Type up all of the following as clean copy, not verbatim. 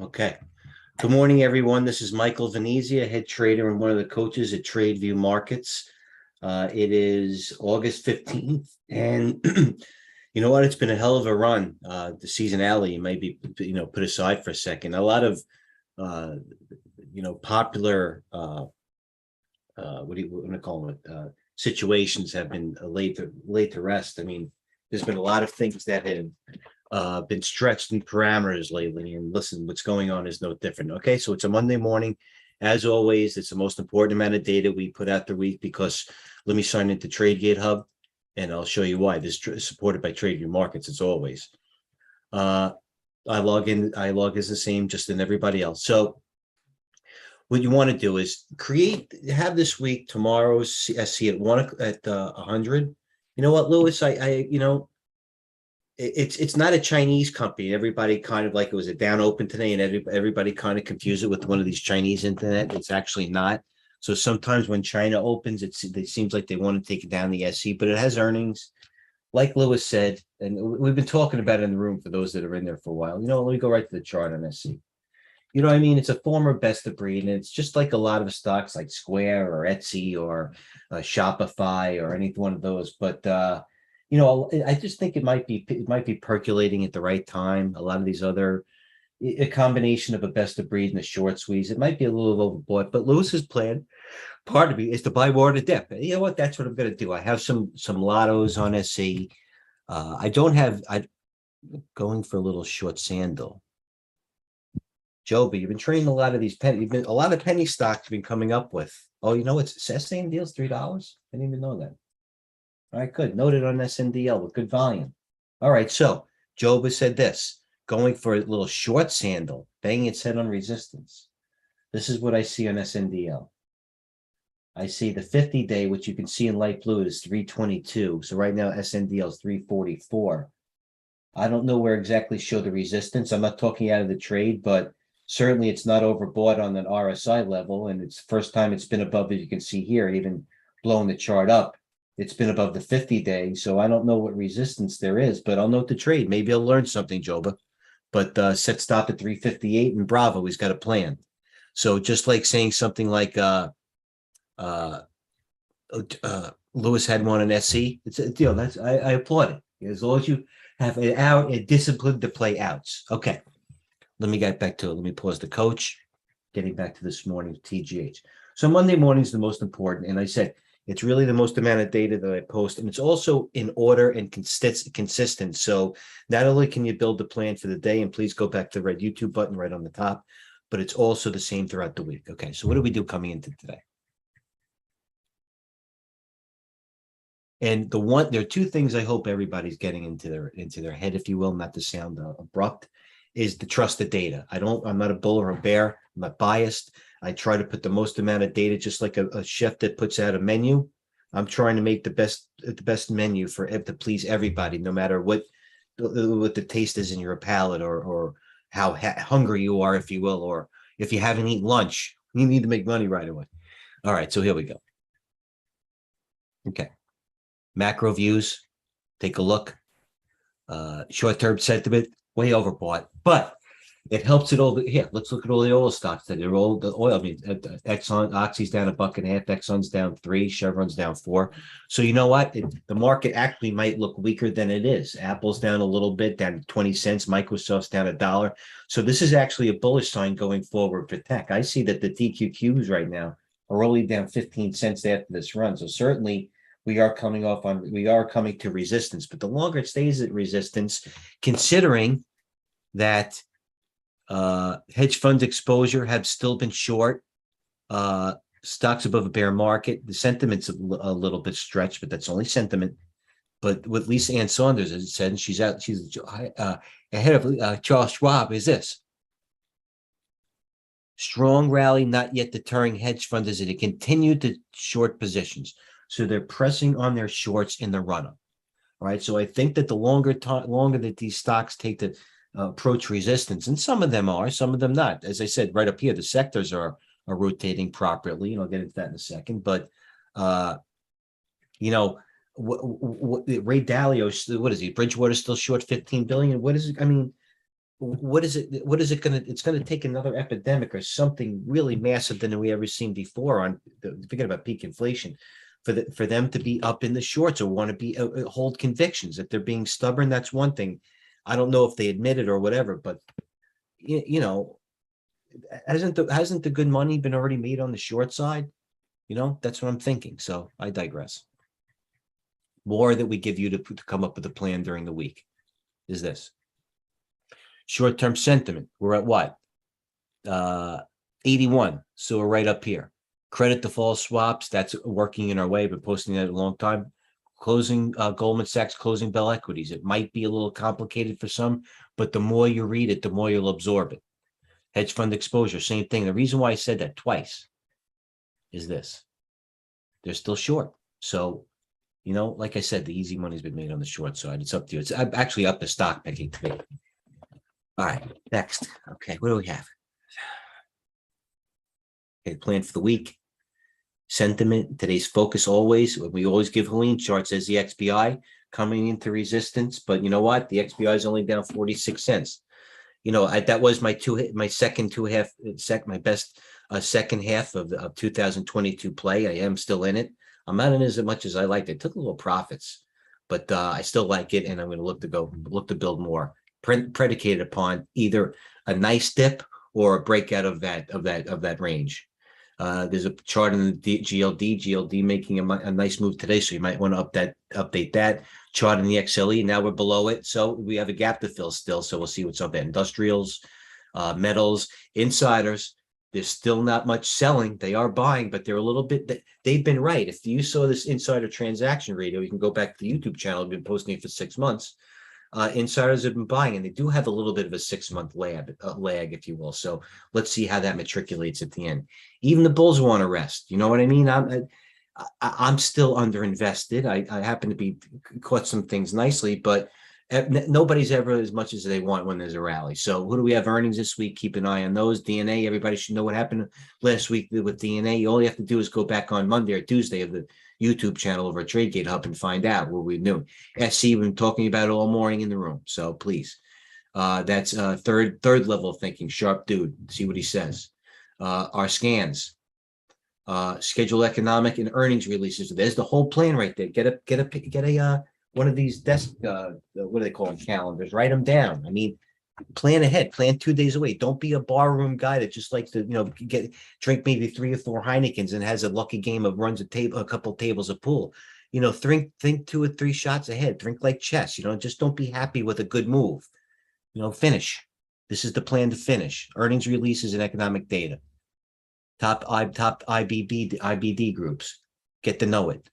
Okay. Good morning, everyone. This is Michael Venezia, head trader and one of the coaches at TradeView Markets. It is August 15th, and you know what? It's been a hell of a run. The seasonality might be, put aside for a second. A lot of, uh, popular, what do you want to call it? Situations have been laid to rest. I mean, there's been a lot of things that have been stretched in parameters lately. And listen, what's going on is no different. Okay, so it's a Monday morning. As always, it's the most important amount of data we put out the week because let me sign into TradeGATEHub and I'll show you why. This is supported by TradeView Markets as always. I log as the same, just in everybody else. So what you want to do is have this week tomorrow's SC at 100. You know what, Lewis? It's not a Chinese company. Everybody kind of like it was a down open today, and everybody kind of confused it with one of these Chinese internet. It's actually not. So sometimes when China opens, it seems like they want to take it down the SC, but it has earnings. Like Lewis said, and we've been talking about it in the room for those that are in there for a while. Let me go right to the chart on SC. You know what I mean? It's a former best of breed, and it's just like a lot of stocks like Square or Etsy or Shopify or any one of those. But I just think it might be percolating at the right time. A lot of these other a combination of a best of breed and a short squeeze. It might be a little overbought, but Lewis's plan, part of me, is to buy more to dip. And you know what? That's what I'm going to do. I have some lottos on SC. I don't have. I going for a little short sandal. Joby, you've been trading a lot of these a lot of penny stocks you've been coming up with. Oh, you know what's SN deals $3? I didn't even know that. All right, good. Noted on SNDL with good volume. All right, so Job has said this, going for a little short sandal, banging its head on resistance. This is what I see on SNDL. I see the 50-day, which you can see in light blue, is 322. So right now SNDL is 344. I don't know where exactly show the resistance. I'm not talking out of the trade, but certainly it's not overbought on an RSI level. And it's the first time it's been above, as you can see here, even blowing the chart up. It's been above the 50-day. So I don't know what resistance there is, but I'll note the trade. Maybe I'll learn something, Joba. But set stop at 358 and bravo, he's got a plan. So just like saying something like Lewis had one in SC, it's that's I applaud it. As long as you have a discipline to play outs. Okay. Let me get back to it. Let me pause the coach. Getting back to this morning's TGH. So Monday morning is the most important. And I said, it's really the most amount of data that I post. And it's also in order and consistent. So not only can you build the plan for the day, and please go back to the red YouTube button right on the top, but it's also the same throughout the week. Okay, so what do we do coming into today? And there are two things I hope everybody's getting into their head, if you will, not to sound abrupt, is the trusted data. I'm not a bull or a bear. I'm not biased. I try to put the most amount of data, just like a chef that puts out a menu. I'm trying to make the best menu to please everybody, no matter what the taste is in your palate or how hungry you are, if you will, or if you haven't eaten lunch, you need to make money right away. All right, so here we go. Okay. Macro views, take a look. Short-term sentiment, way overbought, but it helps it all. Here, let's look at all the oil stocks that are all the oil. I mean, Exxon, Oxy's down $1.50, Exxon's down 3, Chevron's down 4. So you know what? The market actually might look weaker than it is. Apple's down a little bit, down 20 cents. Microsoft's down $1. So this is actually a bullish sign going forward for tech. I see that the TQQs right now are only down 15 cents after this run. So certainly we are coming to resistance, but the longer it stays at resistance, considering that hedge funds exposure have still been short, stocks above a bear market, the sentiment's a little bit stretched, but that's only sentiment. But what Lisa Ann Saunders has said, and she's ahead of Charles Schwab, is this: strong rally not yet deterring hedge funds as they continue to short positions. So they're pressing on their shorts in the run-up. All right. So I think that the longer that these stocks take to approach resistance, and some of them are, some of them not. As I said, right up here, the sectors are rotating properly, and I'll get into that in a second. But Ray Dalio, what is he? Bridgewater still short 15 billion. What is it? I mean, what is it? What is it going to? It's going to take another epidemic or something really massive than we ever seen before. Forget about peak inflation, for them to be up in the shorts or want to be hold convictions. If they're being stubborn, that's one thing. I don't know if they admit it or whatever, but you know, hasn't the good money been already made on the short side? That's what I'm thinking. So I digress. More that we give you to come up with a plan during the week is this. Short-term sentiment, we're at what? 81. So we're right up here. Credit default swaps, that's working in our way. Been posting that a long time. Closing Goldman Sachs closing bell equities. It might be a little complicated for some, but the more you read it, the more you'll absorb it. Hedge fund exposure, same thing. The reason why I said that twice is this. They're still short. So, like I said, the easy money's been made on the short side. It's up to you. It's actually up to stock picking today. All right, next. Okay, what do we have? Okay, plan for the week. Sentiment, today's focus always. We always give Helene charts as the XBI coming into resistance, but you know what? The XBI is only down 46 cents. That was my best second half of 2022 play. I am still in it. I'm not in as much as I liked. It took a little profits, but I still like it, and I'm going to look to build more. Predicated upon either a nice dip or a breakout of that range. There's a chart in the GLD making a nice move today, so you might want to update that chart in the XLE. Now we're below it, so we have a gap to fill still. So we'll see what's up there. Industrials, metals, insiders. There's still not much selling. They are buying, but they're a little bit. They've been right. If you saw this insider transaction radio, you can go back to the YouTube channel. I've been posting it for 6 months. Insiders have been buying, and they do have a little bit of a 6-month lag, if you will. So let's see how that matriculates at the end. Even the bulls want to rest. You know what I mean? I'm still underinvested. I happen to be caught some things nicely, but nobody's ever as much as they want when there's a rally. So who do we have earnings this week? Keep an eye on those. DNA, everybody should know what happened last week with DNA. All you have to do is go back on Monday or Tuesday of the YouTube channel over at TradeGATEHub and find out what we're doing. SC, we've been talking about it all morning in the room. So please, that's third level of thinking. Sharp dude. See what he says. Our scans, schedule economic and earnings releases. There's the whole plan right there. Get a one of these desk, what do they call them? Calendars. Write them down. I mean, plan ahead. Plan 2 days away. Don't be a barroom guy that just likes to, drink maybe 3 or 4 Heinekens and has a lucky game of runs a couple tables of pool. Think 2 or 3 shots ahead. Drink like chess. Just don't be happy with a good move. Finish. This is the plan to finish. Earnings releases and economic data. Top IBD groups. Get to know it.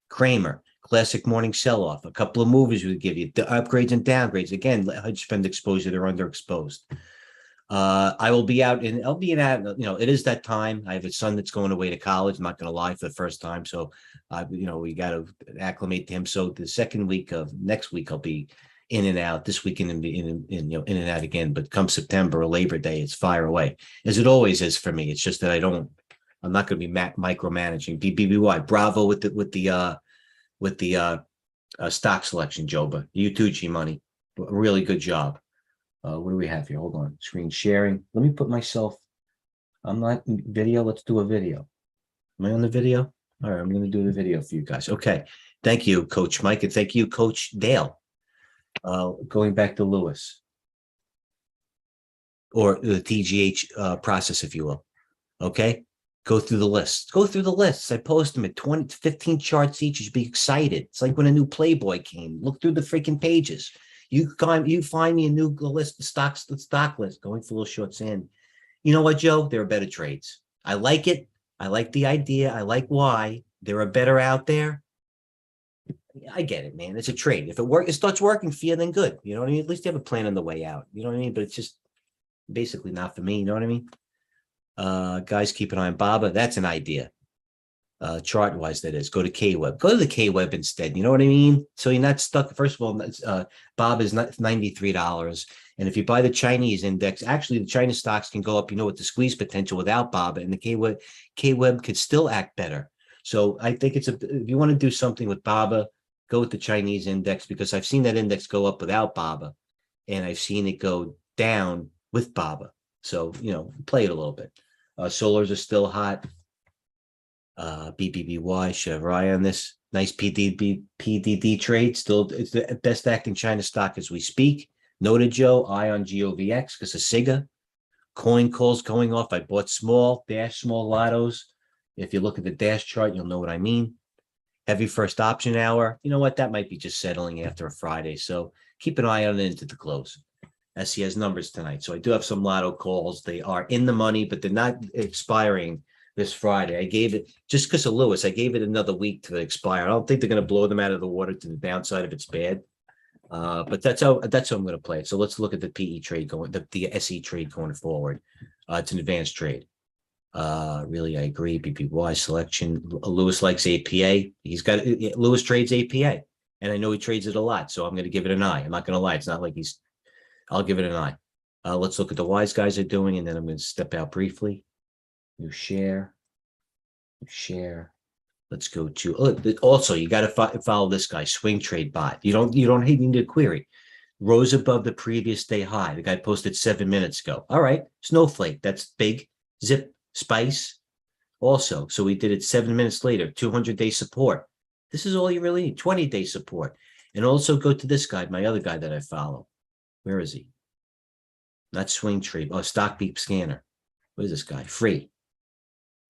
Kramer. Classic morning sell-off. A couple of movies we give you. The upgrades and downgrades. Again, hedge fund exposure. They're underexposed. I will be out and I'll be in that. It is that time. I have a son that's going away to college. I'm not going to lie, for the first time. So, we got to acclimate to him. So the second week of next week, I'll be in and out. This weekend and be in and out again. But come September or Labor Day, it's fire away, as it always is for me. It's just that I'm not going to be micromanaging. BBY Bravo with the stock selection, Joba. You too, G Money. Really good job. What do we have here? Hold on. Screen sharing. Let me put myself. I'm not in video. Let's do a video. Am I on the video? All right. I'm going to do the video for you guys. Okay. Thank you, Coach Mike. And thank you, Coach Dale. Going back to Lewis. Or the TGH process, if you will. Okay. Go through the list. Go through the lists. I post them at 20 to 15 charts each. You should be excited. It's like when a new Playboy came. Look through the freaking pages. You find me a new list, the stock list, going for little shorts in. You know what, Joe? There are better trades. I like it. I like the idea. I like why. There are better out there. I get it, man. It's a trade. If it starts working for you, then good. You know what I mean? At least you have a plan on the way out. You know what I mean? But it's just basically not for me. You know what I mean? Guys, keep an eye on Baba. That's an idea. Chart wise, that is. Go to K-Web. Go to the K-Web instead. You know what I mean? So you're not stuck. First of all, Bob is not $93. And if you buy the Chinese index, actually the China stocks can go up, with the squeeze potential without Bob, and the K-Web could still act better. So I think if you want to do something with Baba, go with the Chinese index, because I've seen that index go up without Baba, and I've seen it go down with BABA. So, play it a little bit. Solars are still hot. BBBY, should have eye on this. Nice PDD trade. Still, it's the best acting China stock as we speak. Noted Joe, eye on GOVX because of SIGA. Coin calls going off. I bought small lottos. If you look at the dash chart, you'll know what I mean. Heavy first option hour. You know what? That might be just settling after a Friday. So keep an eye on it into the close. SE has numbers tonight. So I do have some lotto calls. They are in the money, but they're not expiring this Friday. I gave it, just because of Lewis, I gave it another week to expire. I don't think they're going to blow them out of the water to the downside if it's bad. But that's how I'm going to play it. So let's look at the PE trade going, the SE trade going forward. It's an advanced trade. Really, I agree. BBY selection. Lewis likes APA. Lewis trades APA, and I know he trades it a lot. So I'm going to give it an eye. I'm not going to lie. It's not like I'll give it an eye. Let's look at the wise guys are doing, and then I'm going to step out briefly. New share. Let's go to, also, you got to follow this guy, swing trade bot. You don't need a query. Rose above the previous day high. The guy posted 7 minutes ago. All right. Snowflake. That's big. Zip, Spice. Also, so we did it 7 minutes later, 200-day support. This is all you really need, 20-day support. And also go to this guy, my other guy that I follow. Where is he? Not swing trade. Oh, stock beep scanner. What is this guy? Free.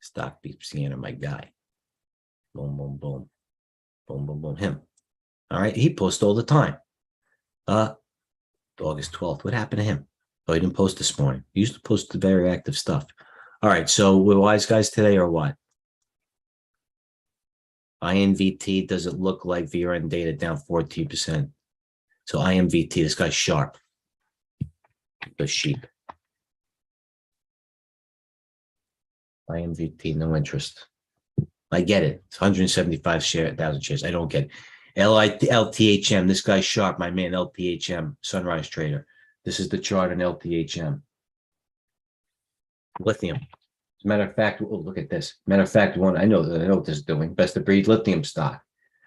Stock beep scanner, my guy. Boom, boom, boom. Boom, boom, boom. Him. All right. He posts all the time. August 12th. What happened to him? Oh, he didn't post this morning. He used to post the very active stuff. All right. So we're wise guys today or what? INVT doesn't look like VRN data down 14%. So IMVT, this guy's sharp. The sheep. IMVT, no interest. I get it. It's 175,000 shares. I don't get it. LTHM, this guy's sharp, my man, LTHM, Sunrise Trader. This is the chart on LTHM. Lithium. As a matter of fact, look at this. Matter of fact, I know what this is doing. Best of breed lithium stock.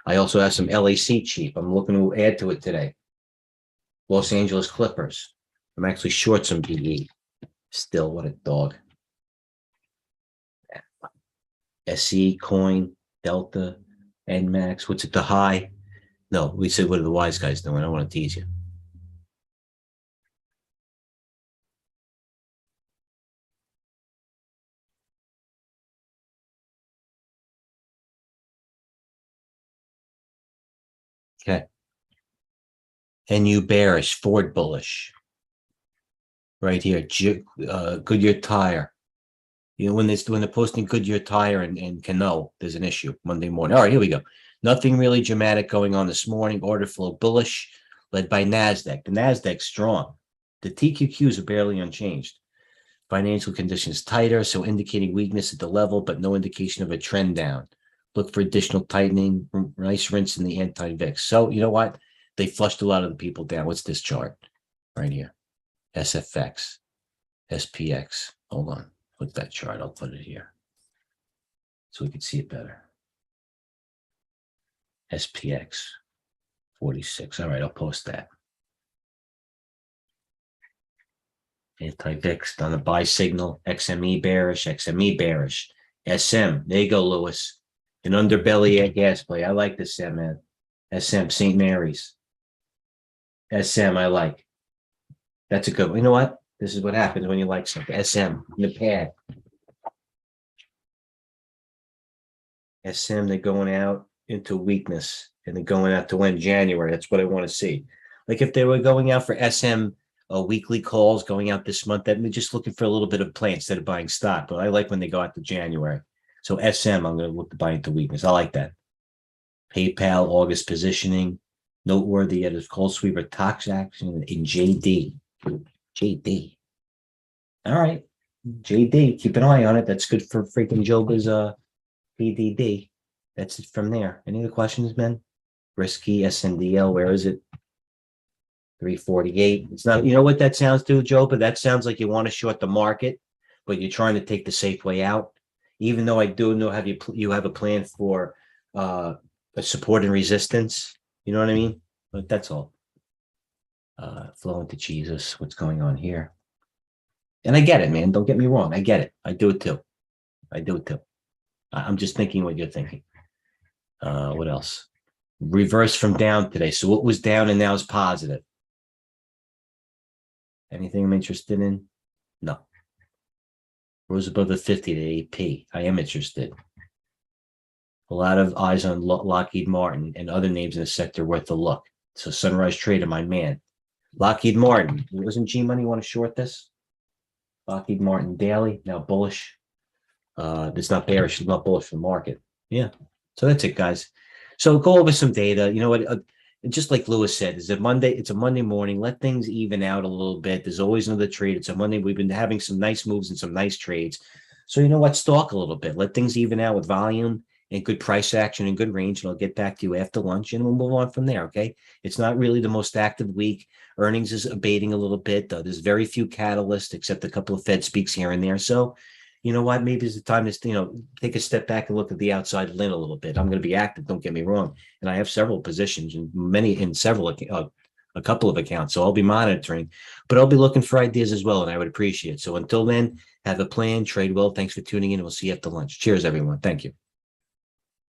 I also have some LAC cheap. I'm looking to add to it today. Los Angeles Clippers. I'm actually short some BE. Still, what a dog. SE, Coin, Delta, NMAX. What's at the high? No, we said, what are the wise guys doing? I don't want to tease you. Okay. NU bearish, Ford bullish. Right here, Goodyear tire. When they're posting Goodyear tire and Cano, there's an issue Monday morning. All right, here we go. Nothing really dramatic going on this morning. Order flow bullish, led by NASDAQ. The NASDAQ's strong. The TQQs are barely unchanged. Financial conditions tighter, so indicating weakness at the level, but no indication of a trend down. Look for additional tightening. Nice rinse in the anti-VIX. So you know what? They flushed a lot of the people down. What's this chart? Right here. SFX. SPX. Hold on. What's that chart? I'll put it here so we can see it better. SPX 46. All right, I'll post that. Anti-VIX on the buy signal. XME bearish. XME bearish. SM. There you go, Lewis. An underbelly at gas play. I like this, man. SM, St. Mary's. SM, I like. That's a good one. You know what? This is what happens when you like something. SM in the pad. SM, they're going out into weakness and they're going out to win January. That's what I want to see. Like if they were going out for SM weekly calls going out this month, that they're just looking for a little bit of play instead of buying stock. But I like when they go out to January. So SM, I'm going to look to buy into weakness. I like that. PayPal, August positioning. Noteworthy at his call sweeper tax action in JD. JD. All right. JD, keep an eye on it. That's good for freaking Joba's PDD. That's it from there. Any other questions, man? Risky SNDL, where is it? 348. It's not, you know what that sounds to, Joba? That sounds like you want to short the market, but you're trying to take the safe way out. Even though I do know you have a plan for a support and resistance. You know what I mean? But that's all. Flow into Jesus. What's going on here? And I get it, man. Don't get me wrong. I get it. I do it too. I do it too. I'm just thinking what you're thinking. What else? Reverse from down today. So what was down and now is positive? Anything I'm interested in? No. Rose above the 50 to 8p. I am interested. A lot of eyes on Lockheed Martin and other names in the sector worth a look. So Sunrise Trader, my man. Lockheed Martin. Wasn't G-Money want to short this? Lockheed Martin daily, now bullish. It's not bearish, it's not bullish for the market. Yeah. So that's it, guys. So go over some data. You know what? Just like Lewis said, it's a Monday morning. Let things even out a little bit. There's always another trade. It's a Monday. We've been having some nice moves and some nice trades. So you know what? Stalk a little bit. Let things even out with volume and good price action and good range. And I'll get back to you after lunch and we'll move on from there. Okay. It's not really the most active week. Earnings is abating a little bit. There's very few catalysts except a couple of Fed speaks here and there. So you know what? Maybe it's the time to, take a step back and look at the outside lid a little bit. I'm going to be active. Don't get me wrong. And I have several positions and a couple of accounts. So I'll be monitoring, but I'll be looking for ideas as well. And I would appreciate it. So until then, have a plan, trade well. Thanks for tuning in. We'll see you after lunch. Cheers, everyone. Thank you.